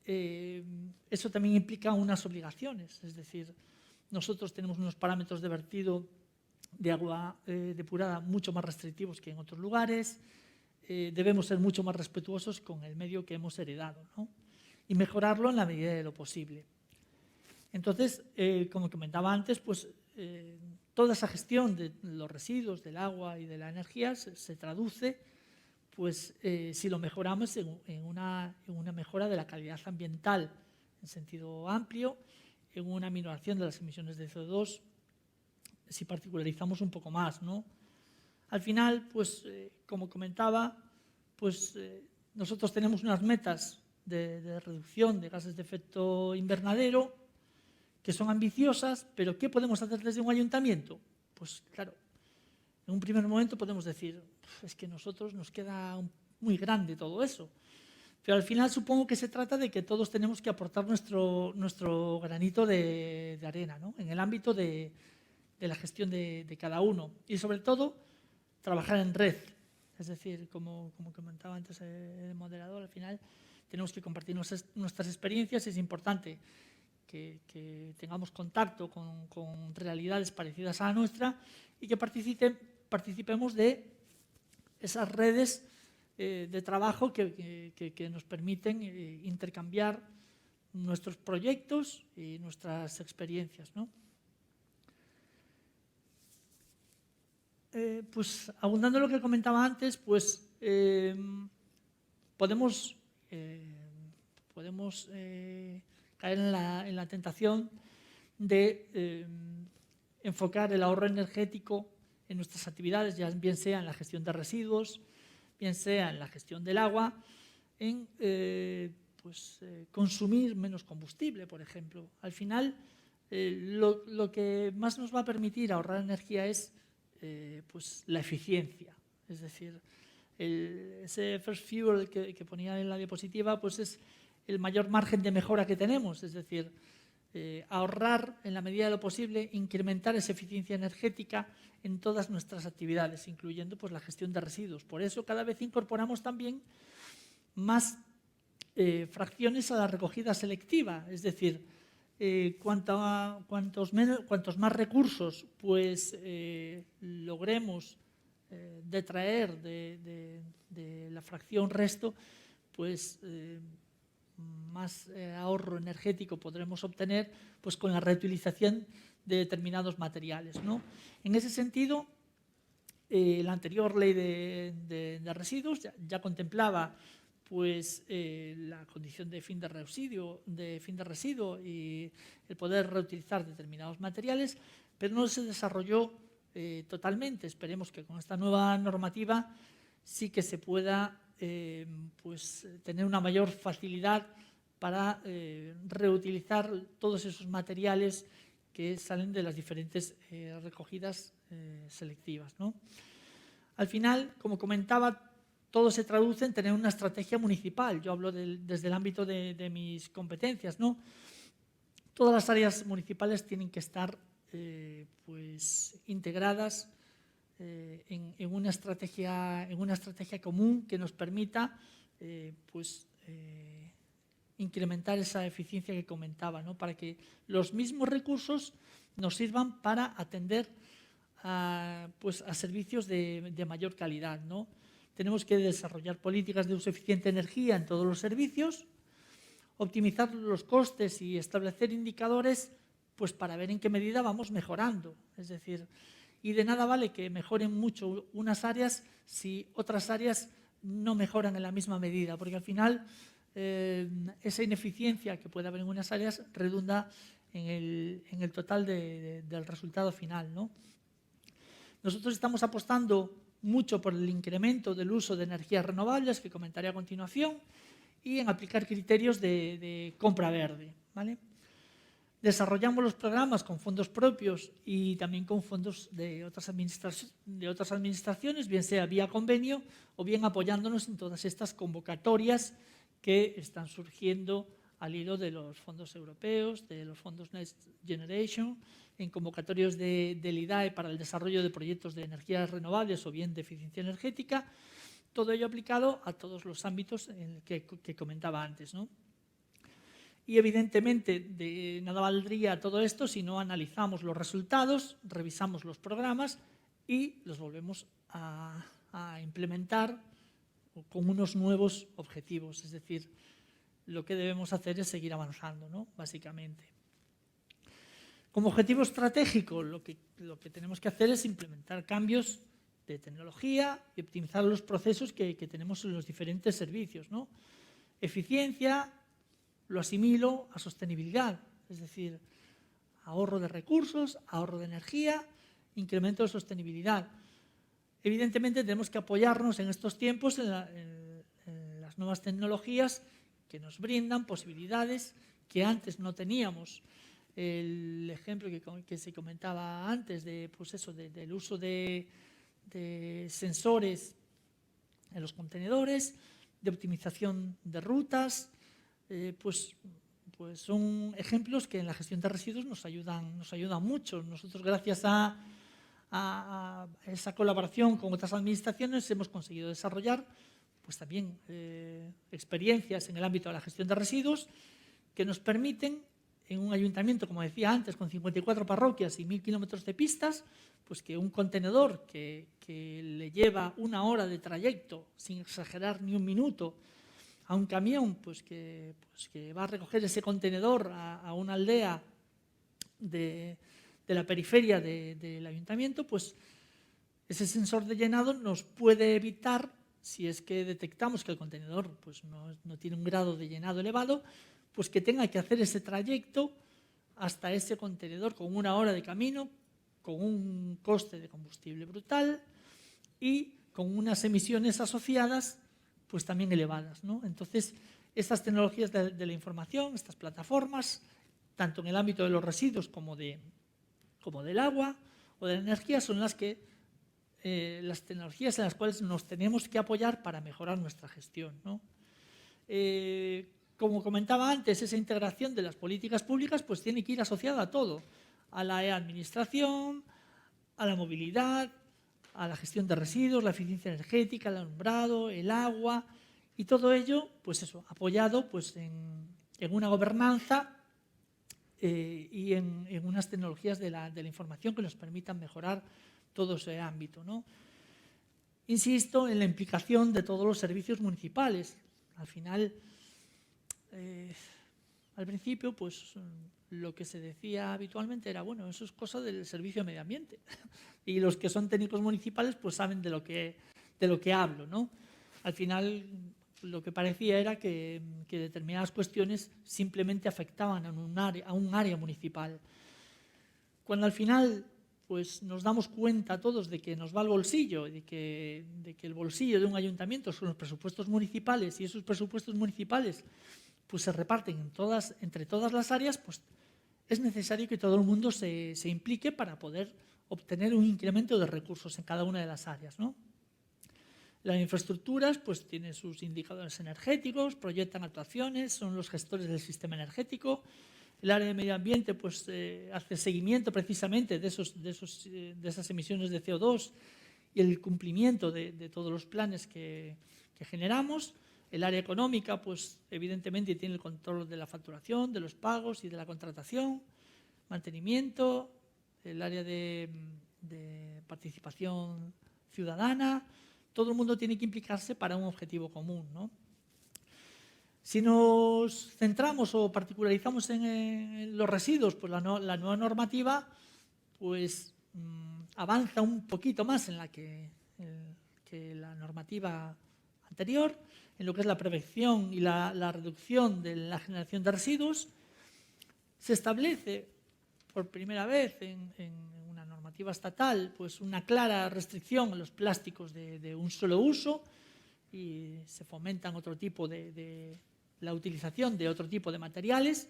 Eso también implica unas obligaciones, es decir, nosotros tenemos unos parámetros de vertido de agua depurada mucho más restrictivos que en otros lugares, debemos ser mucho más respetuosos con el medio que hemos heredado, ¿no? Y mejorarlo en la medida de lo posible. Entonces, como comentaba antes, pues toda esa gestión de los residuos, del agua y de la energía se traduce, pues si lo mejoramos en una mejora de la calidad ambiental en sentido amplio, en una minoración de las emisiones de CO2, si particularizamos un poco más, ¿no? Al final, pues como comentaba, pues nosotros tenemos unas metas de reducción de gases de efecto invernadero que son ambiciosas, pero ¿qué podemos hacer desde un ayuntamiento? Pues claro, en un primer momento podemos decir, es que a nosotros nos queda muy grande todo eso. Pero al final supongo que se trata de que todos tenemos que aportar nuestro granito de arena, ¿no? En el ámbito de la gestión de cada uno. Y sobre todo, trabajar en red. Es decir, como comentaba antes el moderador, al final tenemos que compartir nuestras experiencias. Es importante que tengamos contacto con realidades parecidas a la nuestra y que participemos de esas redes de trabajo que nos permiten intercambiar nuestros proyectos y nuestras experiencias, ¿no? Pues abundando en lo que comentaba antes, pues podemos caer en la tentación de enfocar el ahorro energético en nuestras actividades, ya bien sea en la gestión de residuos, bien sea en la gestión del agua, en consumir menos combustible, por ejemplo. Al final, lo que más nos va a permitir ahorrar energía es la eficiencia. Es decir, ese first fuel que ponía en la diapositiva pues es el mayor margen de mejora que tenemos. Es decir, ahorrar en la medida de lo posible, incrementar esa eficiencia energética en todas nuestras actividades, incluyendo pues, la gestión de residuos. Por eso cada vez incorporamos también más fracciones a la recogida selectiva. Es decir, cuantos más recursos pues, logremos detraer de la fracción resto, pues más ahorro energético podremos obtener pues, con la reutilización de determinados materiales, ¿no? En ese sentido, la anterior ley de residuos ya contemplaba pues, la condición de fin de residuo y el poder reutilizar determinados materiales, pero no se desarrolló totalmente. Esperemos que con esta nueva normativa sí que se pueda tener una mayor facilidad para reutilizar todos esos materiales que salen de las diferentes recogidas selectivas, ¿no? Al final, como comentaba, todo se traduce en tener una estrategia municipal. Yo hablo desde el ámbito de mis competencias, ¿no? Todas las áreas municipales tienen que estar integradas en una estrategia común que nos permita incrementar esa eficiencia que comentaba, ¿no? Para que los mismos recursos nos sirvan para atender a servicios de mayor calidad, ¿no? Tenemos que desarrollar políticas de uso eficiente de energía en todos los servicios, optimizar los costes y establecer indicadores para ver en qué medida vamos mejorando. Es decir, y de nada vale que mejoren mucho unas áreas si otras áreas no mejoran en la misma medida, porque al final esa ineficiencia que puede haber en unas áreas redunda en el total del resultado final, ¿no? Nosotros estamos apostando mucho por el incremento del uso de energías renovables, que comentaré a continuación, y en aplicar criterios de compra verde, ¿vale? Desarrollamos los programas con fondos propios y también con fondos de otras administraciones, bien sea vía convenio o bien apoyándonos en todas estas convocatorias que están surgiendo al hilo de los fondos europeos, de los fondos Next Generation, en convocatorios del IDAE para el desarrollo de proyectos de energías renovables o bien de eficiencia energética, todo ello aplicado a todos los ámbitos que comentaba antes, ¿no? Y evidentemente de nada valdría todo esto si no analizamos los resultados, revisamos los programas y los volvemos a implementar con unos nuevos objetivos. Es decir, lo que debemos hacer es seguir avanzando, ¿no? Básicamente. Como objetivo estratégico, lo que tenemos que hacer es implementar cambios de tecnología y optimizar los procesos que tenemos en los diferentes servicios, ¿no? Eficiencia, lo asimilo a sostenibilidad, es decir, ahorro de recursos, ahorro de energía, incremento de sostenibilidad. Evidentemente tenemos que apoyarnos en estos tiempos en las nuevas tecnologías que nos brindan posibilidades que antes no teníamos. El ejemplo que se comentaba antes del uso de sensores en los contenedores, de optimización de rutas, son ejemplos que en la gestión de residuos nos ayudan mucho. Nosotros, gracias a esa colaboración con otras administraciones, hemos conseguido desarrollar también experiencias en el ámbito de la gestión de residuos que nos permiten, en un ayuntamiento, como decía antes, con 54 parroquias y 1.000 kilómetros de pistas, que un contenedor que le lleva 1 hora de trayecto, sin exagerar ni un minuto, a un camión que va a recoger ese contenedor a una aldea de la periferia del ayuntamiento, ese sensor de llenado nos puede evitar, si es que detectamos que el contenedor no tiene un grado de llenado elevado, que tenga que hacer ese trayecto hasta ese contenedor con 1 hora de camino, con un coste de combustible brutal y con unas emisiones asociadas también elevadas, ¿no? Entonces, estas tecnologías de la información, estas plataformas, tanto en el ámbito de los residuos como del agua o de la energía, son las tecnologías en las cuales nos tenemos que apoyar para mejorar nuestra gestión, ¿no? Como comentaba antes, esa integración de las políticas públicas tiene que ir asociada a todo, a la administración, a la movilidad, a la gestión de residuos, la eficiencia energética, el alumbrado, el agua, y todo ello, apoyado en una gobernanza y en unas tecnologías de la información que nos permitan mejorar todo ese ámbito, ¿no? Insisto en la implicación de todos los servicios municipales. Al final, al principio, lo que se decía habitualmente era, bueno, eso es cosa del servicio de medio ambiente. Y los que son técnicos municipales saben de lo que hablo, ¿no? Al final, lo que parecía era que determinadas cuestiones simplemente afectaban a un área municipal. Cuando al final nos damos cuenta todos de que nos va el bolsillo, de que el bolsillo de un ayuntamiento son los presupuestos municipales y esos presupuestos municipales se reparten entre todas las áreas, es necesario que todo el mundo se implique para poder obtener un incremento de recursos en cada una de las áreas, ¿no? Las infraestructuras tienen sus indicadores energéticos, proyectan actuaciones, son los gestores del sistema energético. El área de medio ambiente hace seguimiento precisamente de esas emisiones de CO2 y el cumplimiento de todos los planes que generamos. El área económica, pues evidentemente tiene el control de la facturación, de los pagos y de la contratación, mantenimiento, el área de participación ciudadana. Todo el mundo tiene que implicarse para un objetivo común, ¿no? Si nos centramos o particularizamos en los residuos, pues la nueva normativa pues, avanza un poquito más en la que la normativa anterior, en lo que es la prevención y la reducción de la generación de residuos. Se establece por primera vez en una normativa estatal pues una clara restricción a los plásticos de un solo uso y se fomentan otro tipo de la utilización de otro tipo de materiales.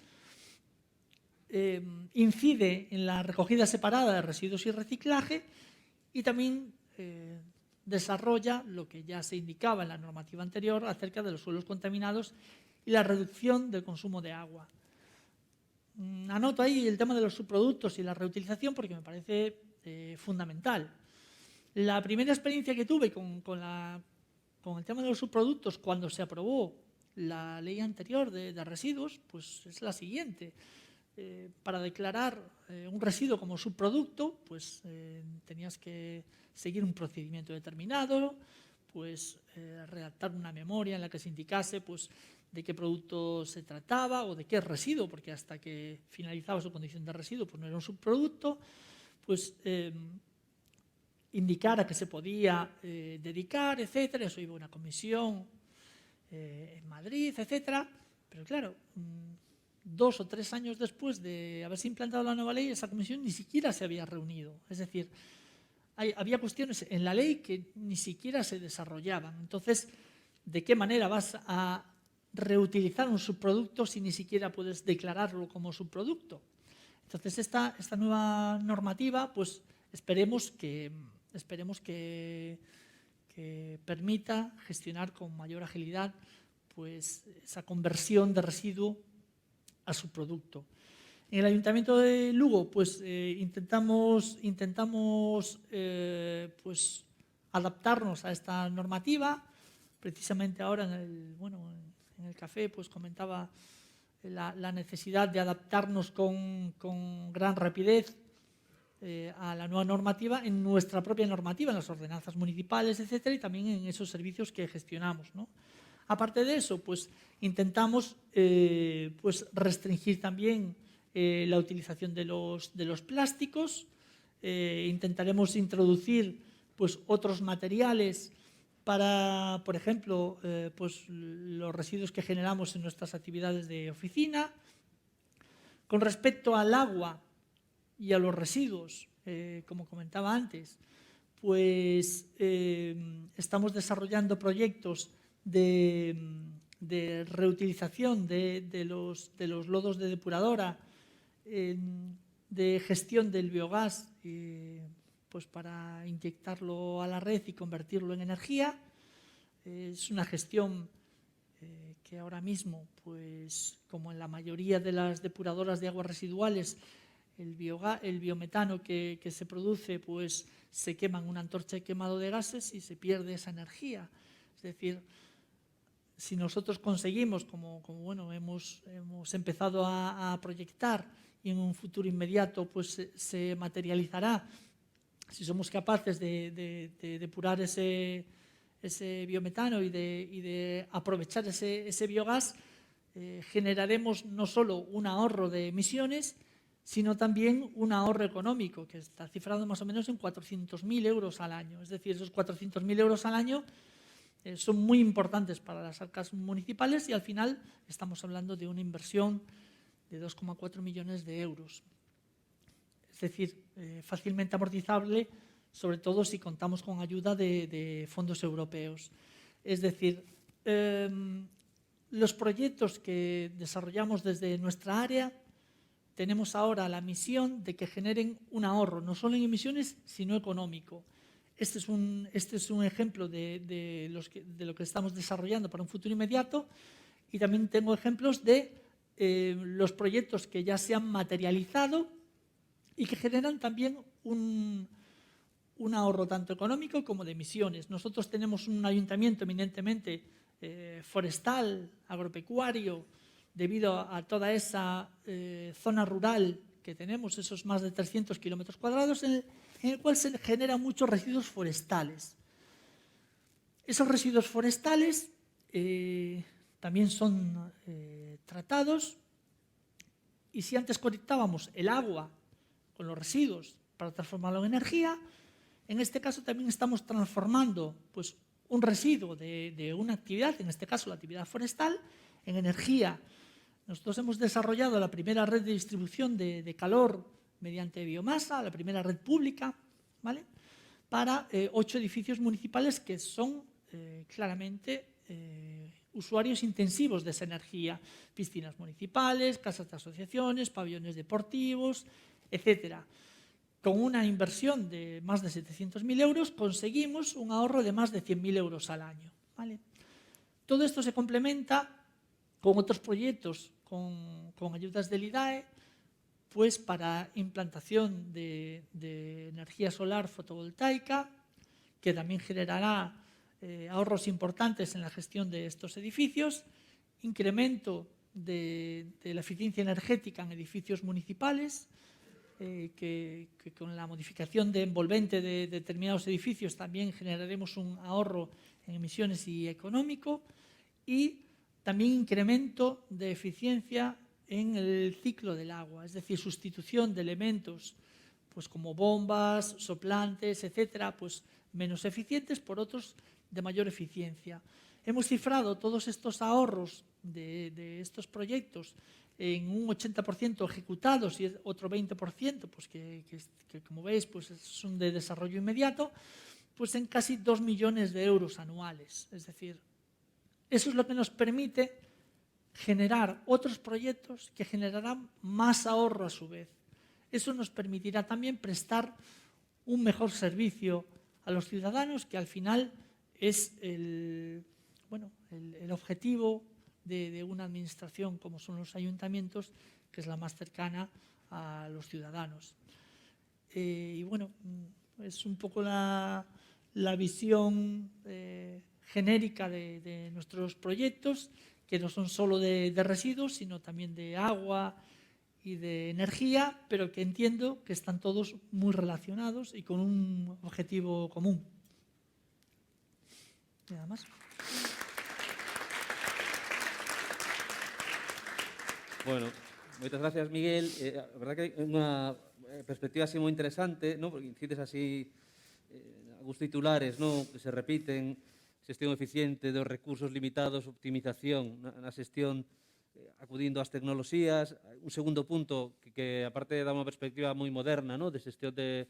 Incide en la recogida separada de residuos y reciclaje y también desarrolla lo que ya se indicaba en la normativa anterior acerca de los suelos contaminados y la reducción del consumo de agua. Anoto ahí el tema de los subproductos y la reutilización porque me parece fundamental. La primera experiencia que tuve con el tema de los subproductos cuando se aprobó la ley anterior de residuos, pues es la siguiente. Para declarar un residuo como subproducto, pues tenías que seguir un procedimiento determinado, pues redactar una memoria en la que se indicase pues, de qué producto se trataba o de qué residuo, porque hasta que finalizaba su condición de residuo pues no era un subproducto, pues indicar a qué se podía dedicar, etcétera. Eso iba a una comisión en Madrid, etcétera. Pero claro, 2 o 3 años después de haberse implantado la nueva ley, esa comisión ni siquiera se había reunido. Es decir, había cuestiones en la ley que ni siquiera se desarrollaban. Entonces, ¿de qué manera vas a reutilizar un subproducto si ni siquiera puedes declararlo como subproducto? Entonces, esta nueva normativa, pues esperemos que permita gestionar con mayor agilidad pues, esa conversión de residuo a subproducto. En el Ayuntamiento de Lugo pues, intentamos pues, adaptarnos a esta normativa. Precisamente ahora en el café pues, comentaba la necesidad de adaptarnos con gran rapidez a la nueva normativa en nuestra propia normativa, en las ordenanzas municipales, etcétera, y también en esos servicios que gestionamos, ¿no? Aparte de eso, pues intentamos pues, restringir también la utilización de los plásticos. Intentaremos introducir pues, otros materiales para, por ejemplo, pues, los residuos que generamos en nuestras actividades de oficina. Con respecto al agua y a los residuos, como comentaba antes, pues estamos desarrollando proyectos de reutilización de los lodos de depuradora, de gestión del biogás, pues para inyectarlo a la red y convertirlo en energía. Es una gestión que ahora mismo, pues como en la mayoría de las depuradoras de aguas residuales, el biometano que se produce, pues se quema en una antorcha de quemado de gases y se pierde esa energía. Es decir, si nosotros conseguimos, como bueno, hemos empezado a proyectar y en un futuro inmediato pues se materializará, si somos capaces de depurar ese biometano y de aprovechar ese biogás, generaremos no solo un ahorro de emisiones, sino también un ahorro económico, que está cifrado más o menos en 400.000 euros al año. Es decir, esos 400.000 euros al año son muy importantes para las arcas municipales y al final estamos hablando de una inversión de 2,4 millones de euros. Es decir, fácilmente amortizable, sobre todo si contamos con ayuda de fondos europeos. Es decir, los proyectos que desarrollamos desde nuestra área tenemos ahora la misión de que generen un ahorro, no solo en emisiones, sino económico. Este es un ejemplo de lo que estamos desarrollando para un futuro inmediato y también tengo ejemplos de los proyectos que ya se han materializado y que generan también un un ahorro tanto económico como de emisiones. Nosotros tenemos un ayuntamiento eminentemente forestal, agropecuario, debido a toda esa zona rural que tenemos, esos más de 300 kilómetros cuadrados, en el cual se generan muchos residuos forestales. Esos residuos forestales también son tratados, y si antes conectábamos el agua con los residuos para transformarlo en energía, en este caso también estamos transformando pues, un residuo de una actividad, en este caso la actividad forestal, en energía. Nosotros hemos desarrollado la primera red de distribución de calor mediante biomasa, la primera red pública, ¿vale?, para 8 edificios municipales que son claramente usuarios intensivos de esa energía: piscinas municipales, casas de asociaciones, pabellones deportivos, etcétera. Con una inversión de más de 700.000 euros conseguimos un ahorro de más de 100.000 euros al año, ¿vale? Todo esto se complementa con otros proyectos, con ayudas del IDAE, pues para implantación de energía solar fotovoltaica, que también generará ahorros importantes en la gestión de estos edificios, incremento de la eficiencia energética en edificios municipales, que con la modificación de envolvente de determinados edificios también generaremos un ahorro en emisiones y económico, y también incremento de eficiencia en el ciclo del agua, es decir, sustitución de elementos pues como bombas, soplantes, etcétera, pues menos eficientes por otros de mayor eficiencia. Hemos cifrado todos estos ahorros de estos proyectos en un 80% ejecutados y otro 20%, pues que como veis pues son de desarrollo inmediato, pues en casi 2 millones de euros anuales. Es decir, eso es lo que nos permite generar otros proyectos que generarán más ahorro a su vez. Eso nos permitirá también prestar un mejor servicio a los ciudadanos, que al final es el objetivo de una administración como son los ayuntamientos, que es la más cercana a los ciudadanos. Y bueno, es un poco la visión genérica de nuestros proyectos, que no son solo de residuos, sino también de agua y de energía, pero que entiendo que están todos muy relacionados y con un objetivo común. Nada más. Bueno, moitas gracias, Miguel. A verdad que é unha perspectiva así moi interesante, ¿no? Porque incides así algúns titulares, ¿no?, que se repiten: xestión eficiente dos recursos limitados, optimización na xestión acudindo ás tecnoloxías. Un segundo punto que aparte dá unha perspectiva moi moderna, ¿no?, de xestión de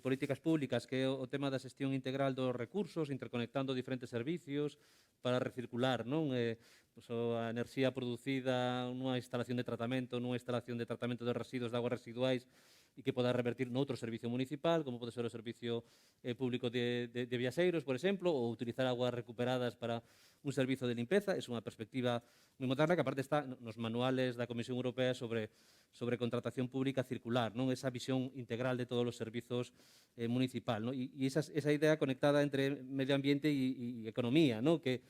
políticas públicas, que é o tema da xestión integral dos recursos, interconectando diferentes servicios para recircular, non? Pues a enerxía producida nunha instalación de tratamento de residuos de aguas residuais e que poda revertir noutro servicio municipal, como pode ser o servicio público de viaxeiros, por exemplo, ou utilizar aguas recuperadas para un servizo de limpeza. É unha perspectiva moi moderna que aparte está nos manuales da Comisión Europea sobre contratación pública circular, non? Esa visión integral de todos os servizos municipal, non? E esa idea conectada entre medio ambiente e economía, non? Que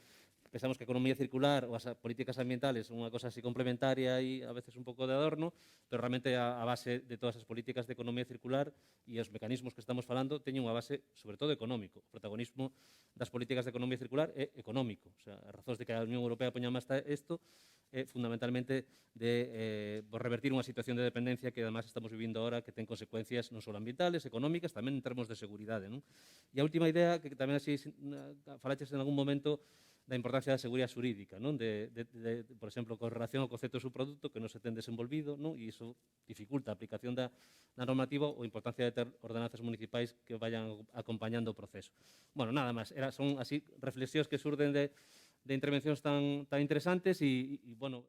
pensamos que a economía circular ou as políticas ambientales son unha cosa así complementaria e a veces un pouco de adorno, pero realmente a base de todas as políticas de economía circular e os mecanismos que estamos falando teñen unha base, sobre todo, económico. O protagonismo das políticas de economía circular é económico. O sea, as razóns de que a Unión Europea poña máis isto é fundamentalmente de revertir unha situación de dependencia que además estamos vivindo ahora, que ten consecuencias non só ambientales, económicas, tamén en termos de seguridade, non? E a última idea, que tamén así falaches en algún momento, da importancia da seguridade xurídica, non? Por exemplo, con relación ao concepto de subproducto que non se ten desenvolvido, non? E iso dificulta a aplicación da normativa ou a importancia de ter ordenanzas municipais que vayan acompañando o proceso. Bueno, nada máis, son así reflexións que surden de intervencións tan interesantes e bueno...